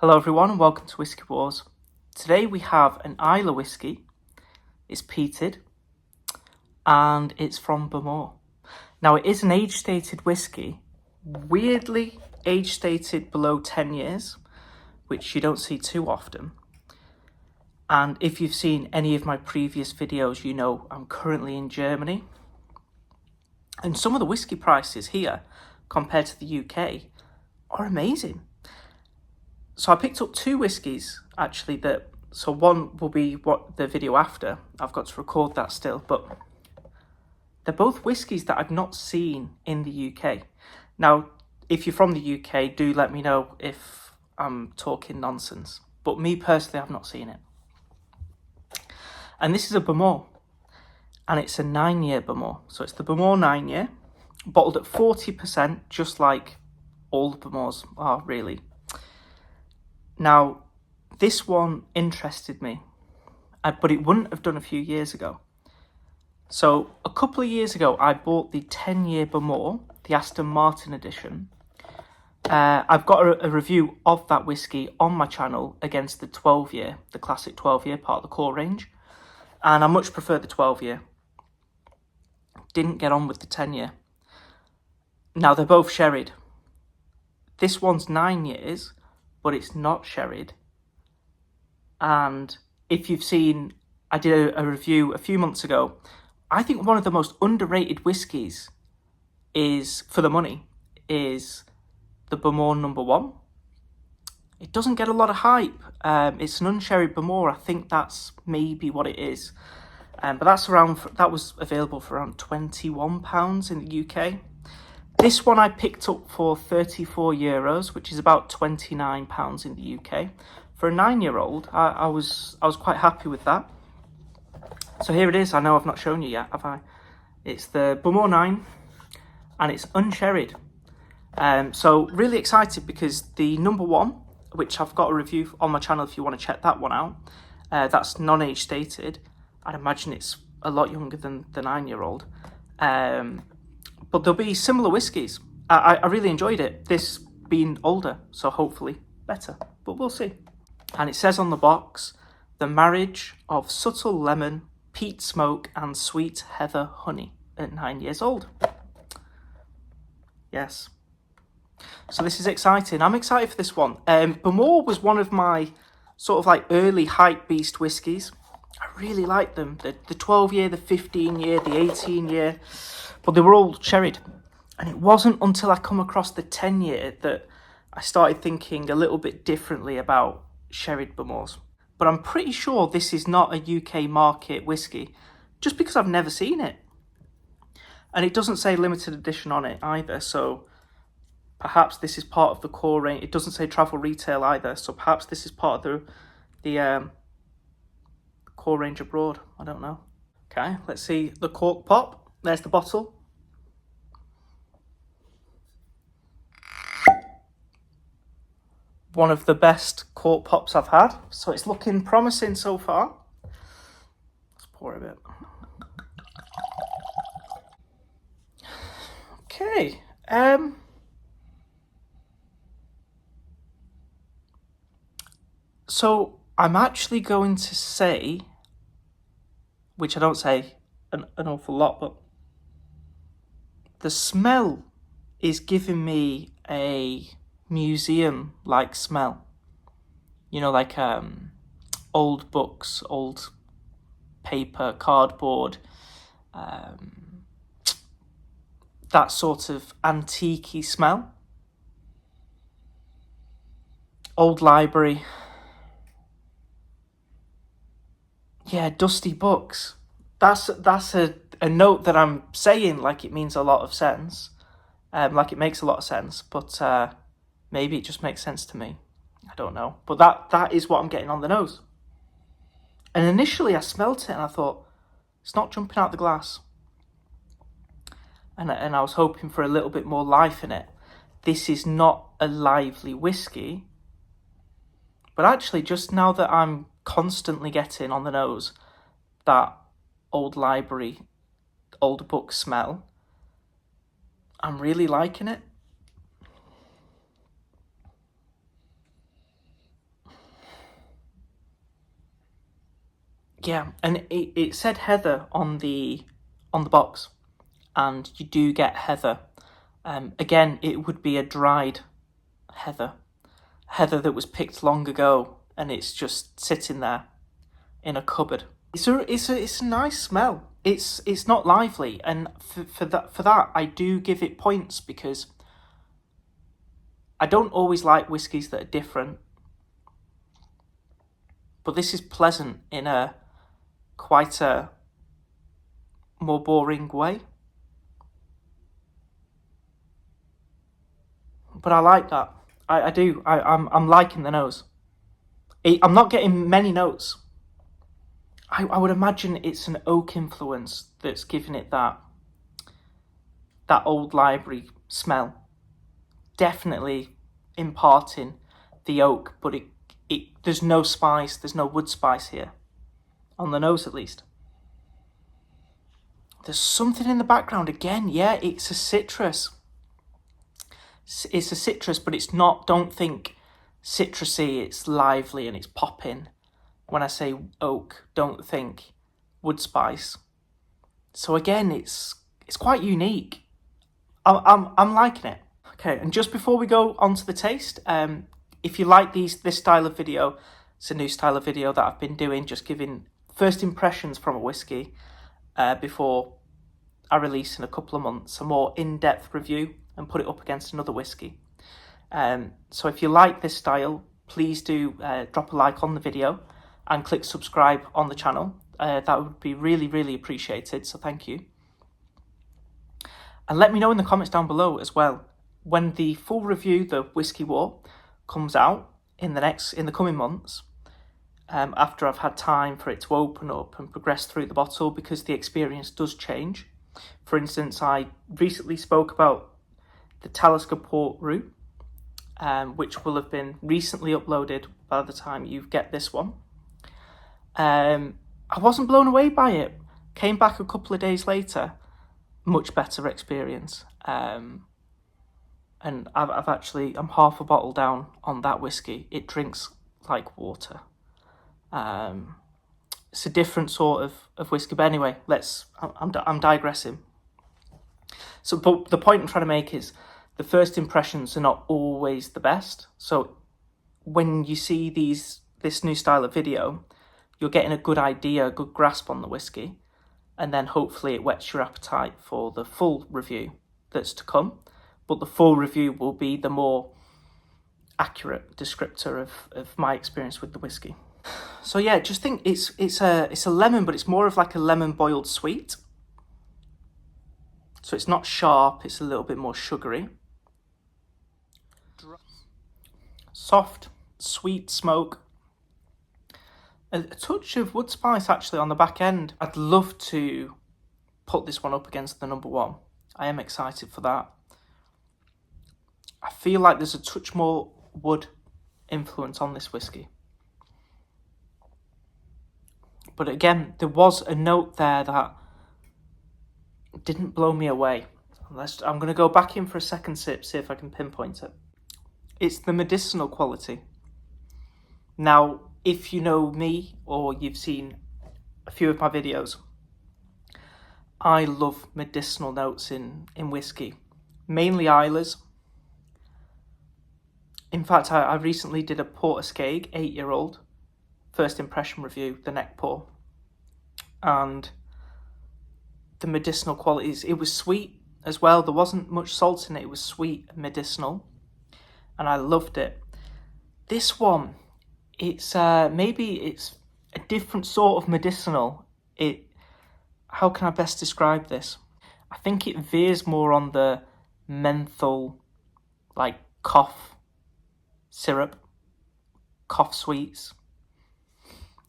Hello everyone and welcome to WhiskyWars. Today we have an Islay whiskey. It's peated and it's from Bowmore. Now it is an age-stated whiskey, weirdly age-stated below 10 years, which you don't see too often. And if you've seen any of my previous videos, you know I'm currently in Germany. And some of the whiskey prices here compared to the UK are amazing. So I picked up two whiskies, actually, so one will be what the video after. I've got to record that still, but they're both whiskies that I've not seen in the UK. Now, if you're from the UK, do let me know if I'm talking nonsense. But me personally, I've not seen it. And this is a Bowmore, and it's a 9-year Bowmore. So it's the Bowmore 9-year, bottled at 40%, just like all the Bowmores are, really. Now, this one interested me, but it wouldn't have done a few years ago. So, a couple of years ago, I bought the 10-year Bowmore, the Aston Martin edition. I've got a review of that whiskey on my channel against the 12-year, the classic 12-year, part of the core range. And I much prefer the 12-year. Didn't get on with the 10-year. Now, they're both sherried. This one's 9 years, but it's not sherried. And if you've seen, I did a review a few months ago. I think one of the most underrated whiskies is, for the money, is the Bowmore number 1. It doesn't get a lot of hype. It's an unsherried Bowmore. I think that's maybe what it is. But that was available for around £21 in the UK. This one I picked up for €34, which is about £29 in the UK. For a 9-year-old, I was quite happy with that. So here it is. I know I've not shown you yet, have I? It's the Bowmore 9, and it's unsherried. So really excited because the number 1, which I've got a review on my channel if you want to check that one out, that's non-age stated. I'd imagine it's a lot younger than the 9-year-old. But there'll be similar whiskies. I really enjoyed it. This being older, so hopefully better. But we'll see. And it says on the box, the marriage of subtle lemon, peat smoke, and sweet heather honey at 9 years old. Yes. So this is exciting. I'm excited for this one. Bowmore was one of my sort of like early hype beast whiskies. I really liked them. The 12-year, the 15-year, the 18-year. But they were all sherried. And it wasn't until I come across the 10-year that I started thinking a little bit differently about sherried Bowmores. But I'm pretty sure this is not a UK market whiskey, just because I've never seen it. And it doesn't say limited edition on it either, so perhaps this is part of the core range. It doesn't say travel retail either, so perhaps this is part of the core range abroad. I don't know. Okay, let's see the cork pop. There's the bottle. One of the best cork pops I've had, so it's looking promising so far. Let's pour a bit. Okay. So I'm actually going to say, which I don't say an awful lot, but the smell is giving me a museum-like smell. You know, like old books, old paper, cardboard, that sort of antique-y smell. Old library. Yeah, dusty books. That's a note that I'm saying like it means a lot of sense. Like it makes a lot of sense, but maybe it just makes sense to me. I don't know. But that is what I'm getting on the nose. And initially I smelt it and I thought, it's not jumping out the glass. And I was hoping for a little bit more life in it. This is not a lively whiskey. But actually, just now that I'm constantly getting on the nose that old library, old book smell, I'm really liking it. Yeah, and it said heather on the box, and you do get heather. Again, it would be a dried heather that was picked long ago, and it's just sitting there in a cupboard. It's a nice smell. It's not lively, and for that I do give it points, because I don't always like whiskies that are different, but this is pleasant in a quite a more boring way. But I like that. I do. I'm liking the nose. I'm not getting many notes. I would imagine it's an oak influence that's giving it that old library smell. Definitely imparting the oak, but there's no spice, there's no wood spice here. On the nose, at least. There's something in the background again. Yeah, it's a citrus. It's a citrus, but it's not, don't think citrusy, it's lively and it's popping. When I say oak, don't think wood spice. So again, it's quite unique. I'm liking it. Okay, and just before we go on to the taste, if you like this style of video, it's a new style of video that I've been doing, just giving first impressions from a whiskey before I release in a couple of months a more in-depth review and put it up against another whiskey. So if you like this style, please do drop a like on the video and click subscribe on the channel. That would be really, really appreciated, so thank you. And let me know in the comments down below as well, when the full review, the Whiskey War, comes out in the coming months, after I've had time for it to open up and progress through the bottle, because the experience does change. For instance, I recently spoke about the Talisker Port route, which will have been recently uploaded by the time you get this one. I wasn't blown away by it. Came back a couple of days later, much better experience. And I'm half a bottle down on that whiskey. It drinks like water. It's a different sort of whiskey, but anyway, I'm digressing. So, but the point I'm trying to make is the first impressions are not always the best. So when you see this new style of video, you're getting a good idea, a good grasp on the whiskey, and then hopefully it whets your appetite for the full review that's to come. But the full review will be the more accurate descriptor of my experience with the whiskey. So yeah, just think it's a lemon, but it's more of like a lemon boiled sweet. So it's not sharp, it's a little bit more sugary. Soft, sweet smoke. A touch of wood spice actually on the back end. I'd love to put this one up against the number one. I am excited for that. I feel like there's a touch more wood influence on this whiskey. But again, there was a note there that didn't blow me away. I'm going to go back in for a second sip, see if I can pinpoint it. It's the medicinal quality. Now, if you know me or you've seen a few of my videos, I love medicinal notes in whiskey, mainly Islays. In fact, I recently did a Porter-Skeg 8-year-old first impression review, the Neckpour, and the medicinal qualities. It was sweet as well. There wasn't much salt in it. It was sweet and medicinal, and I loved it. This one, it's maybe it's a different sort of medicinal. How can I best describe this? I think it veers more on the menthol, like cough syrup, cough sweets.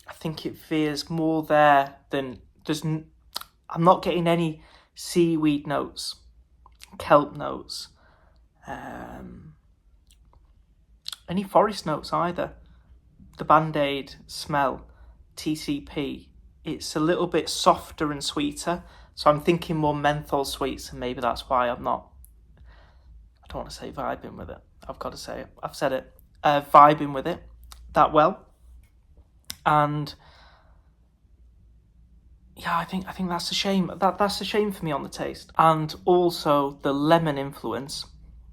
I think it veers more there than I'm not getting any seaweed notes, kelp notes, any forest notes either. The Band-Aid smell, TCP, it's a little bit softer and sweeter. So I'm thinking more menthol sweets, and maybe that's why I don't want to say vibing with it. I've got to say it. I've said it. Vibing with it that well. And yeah, I think that's a shame. That's a shame for me on the taste. And also the lemon influence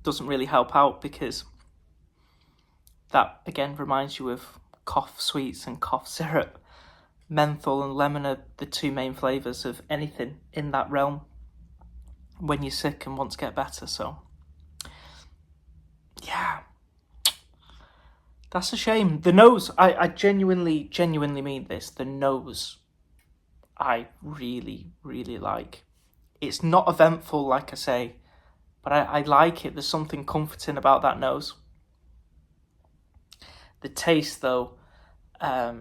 doesn't really help out, because that again reminds you of cough sweets and cough syrup. Menthol and lemon are the two main flavours of anything in that realm when you're sick and want to get better. So yeah, that's a shame. The nose, I genuinely mean this. The nose, I really like. It's not eventful, like I say, but I like it. There's something comforting about that nose. The taste, though, there's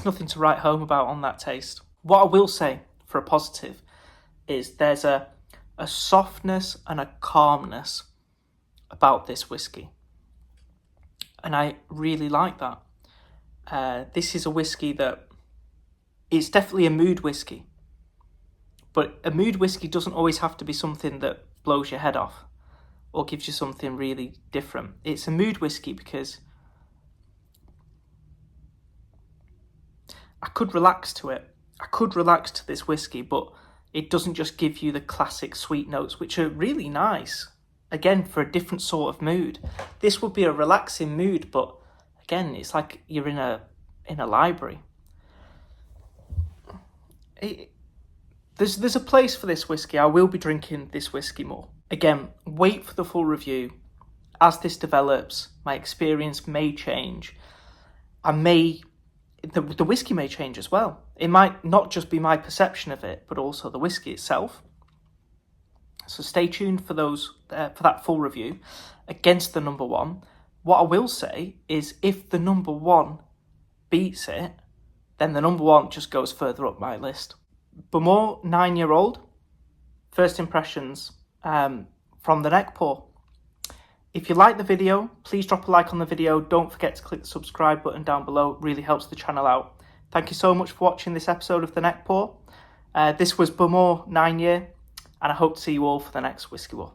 nothing to write home about on that taste. What I will say for a positive is there's a softness and a calmness about this whiskey, and I really like that. This is a whiskey that it's definitely a mood whiskey, but a mood whiskey doesn't always have to be something that blows your head off or gives you something really different. It's a mood whiskey because I could relax to it. I could relax to this whiskey, but it doesn't just give you the classic sweet notes, which are really nice. Again, for a different sort of mood. This would be a relaxing mood, but again, it's like you're in a library. There's a place for this whiskey. I will be drinking this whiskey more. Again, wait for the full review. As this develops, my experience may change. The whiskey may change as well. It might not just be my perception of it, but also the whiskey itself. So stay tuned for that full review against the number one. What I will say is, if the number one beats it, then the number one just goes further up my list. Bowmore 9-year-old, first impressions from the Neckpour. If you like the video, please drop a like on the video. Don't forget to click the subscribe button down below. It really helps the channel out. Thank you so much for watching this episode of the Neckpour. This was Bowmore 9-year, and I hope to see you all for the next Whiskey War.